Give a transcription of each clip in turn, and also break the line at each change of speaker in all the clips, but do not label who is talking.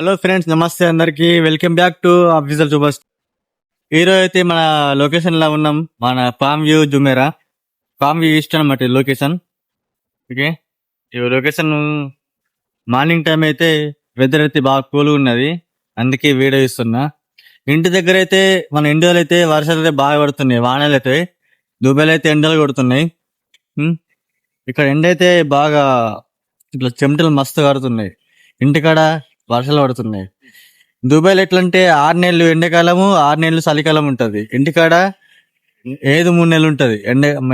Hello friends, నమస్తే అందరికి. Welcome back to అఫీజల్ సూపర్. ఈరోజు అయితే మన లొకేషన్ లో ఉన్నాం. మన palm view Jumeirah, palm view east అనమాట లొకేషన్. ఓకే, ఈ లొకేషన్ మార్నింగ్ టైం అయితే వెదర్ అయితే బాగా కూల్గా ఉన్నది, అందుకే వీడియో ఇస్తున్నా. ఇంటి దగ్గర అయితే మన ఇండియాలో అయితే వర్షాలు అయితే బాగా పడుతున్నాయి, వానలు అయితే. దుబాయ్లో అయితే ఎండలు కొడుతున్నాయి. ఉమ్, ఇక్కడ ఎండ అయితే బాగా ఇట్లా చెమటలు మస్తు కారుతున్నాయి. ఇంటికాడ వర్షాలు పడుతున్నాయి. దుబాయ్లో ఎట్లంటే 6 నెలలు ఎండాకాలము, 6 నెలలు చలికాలం ఉంటది. ఇంటికాడ ఏది 3 నెలలు ఉంటది.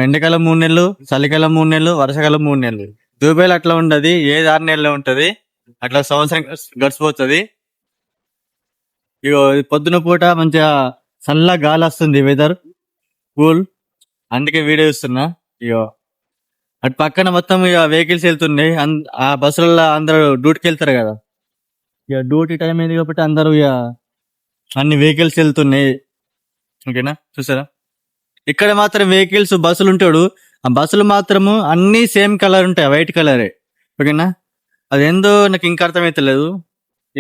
ఎండాకాలం 3 నెలలు, చలికాలం 3 నెలలు, వర్షాకాలం 3 నెలలు. దుబాయ్లో అట్లా ఉండదు, ఏది 6 నెలలు ఉంటది. అట్లా సంవత్సరం గడిచిపోతుంది. ఇగో పొద్దున పూట మంచిగా చల్ల గాలి వస్తుంది, వెదర్ కూల్, అందుకే వీడియో ఇస్తున్నా. ఇగో అటు పక్కన మొత్తం ఇక వెహికల్స్ వెళ్తున్నాయి. ఆ బస్సులలో అందరూ డ్యూటీకి వెళ్తారు కదా. ఇక డ్యూటీ టైం అయింది కాబట్టి అందరూ ఇక అన్ని వెహికల్స్ వెళ్తున్నాయి. ఓకేనా, చూసారా? ఇక్కడ మాత్రం వెహికల్స్ బస్సులు ఉంటాడు. ఆ బస్సులు మాత్రము అన్ని సేమ్ కలర్ ఉంటాయి, వైట్ కలరే. ఓకేనా, అదేందో నాకు ఇంకా అర్థమైతలేదు.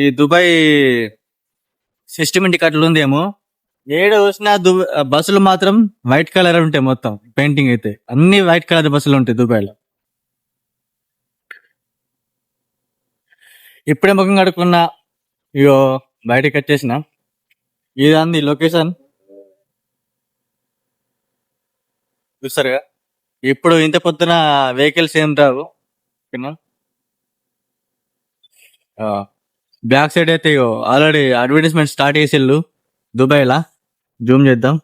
ఈ దుబాయ్ సిస్టమ్ ఇంటికి అట్లా ఉందేమో. ఏడు చూసినా బస్సులు మాత్రం వైట్ కలర్ ఉంటాయి, మొత్తం పెయింటింగ్ అయితే అన్ని వైట్ కలర్ బస్సులు ఉంటాయి దుబాయ్లో. ఇప్పుడే ముఖం కడుక్కున్నా, ఇగో బయటకి వచ్చేసిన. ఇదంది లొకేషన్, చూస్తారుగా. ఇప్పుడు ఇంత పొద్దున వెహికల్స్ ఏం రావు. ఓకేనా, బ్యాక్ సైడ్ అయితే ఆల్రెడీ అడ్వర్టైజ్మెంట్ స్టార్ట్ చేసిళ్ళు దుబాయ్లా. జూమ్ చేద్దాం.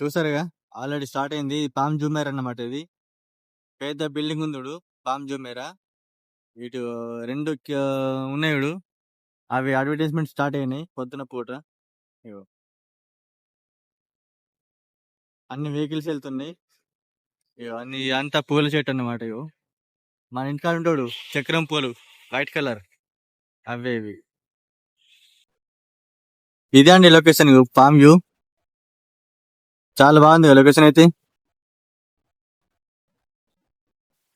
చూసారుగా, ఆల్రెడీ స్టార్ట్ అయింది. పామ్ జుమేరా అన్నమాట. ఇది పెద్ద బిల్డింగ్ ఉంది, పామ్ జుమేరా. ఇటు రెండు ఉన్నాయి, అవి అడ్వర్టైజ్మెంట్ స్టార్ట్ అయినాయి పొద్దున పూట. ఇగో అన్ని వెహికల్స్ వెళ్తున్నాయి. ఇగో అన్ని అంతా పూల చెట్టు అన్నమాట. ఇగో మన ఇంటికాడ ఉంటాడు చక్రం పూలు, వైట్ కలర్, అవే ఇవి. ఇదే అండి లొకేషన్, పామ్ వ్యూ. చాలా బాగుంది లొకేషన్ అయితే.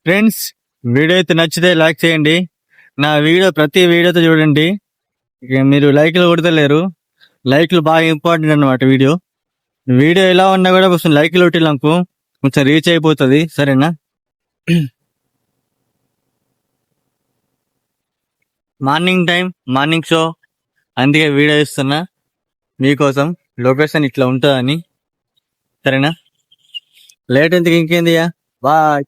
ఫ్రెండ్స్, వీడియో అయితే నచ్చితే లైక్ చేయండి. నా వీడియో ప్రతి వీడియోతో చూడండి. ఇక మీరు లైక్లు కొడతలేరు, లైక్లు బాగా ఇంపార్టెంట్ అన్నమాట. వీడియో ఎలా ఉన్నా కూడా కొంచెం లైక్లు కొట్టినాకు కొంచెం రీచ్ అయిపోతుంది, సరేనా? మార్నింగ్ టైం, మార్నింగ్ షో, అందుకే వీడియో ఇస్తున్నా మీకోసం. లొకేషన్ ఇట్లా ఉంటుందని, సరేనా? లేట్ ఎందుకు, ఇంకేంది, బాయ్.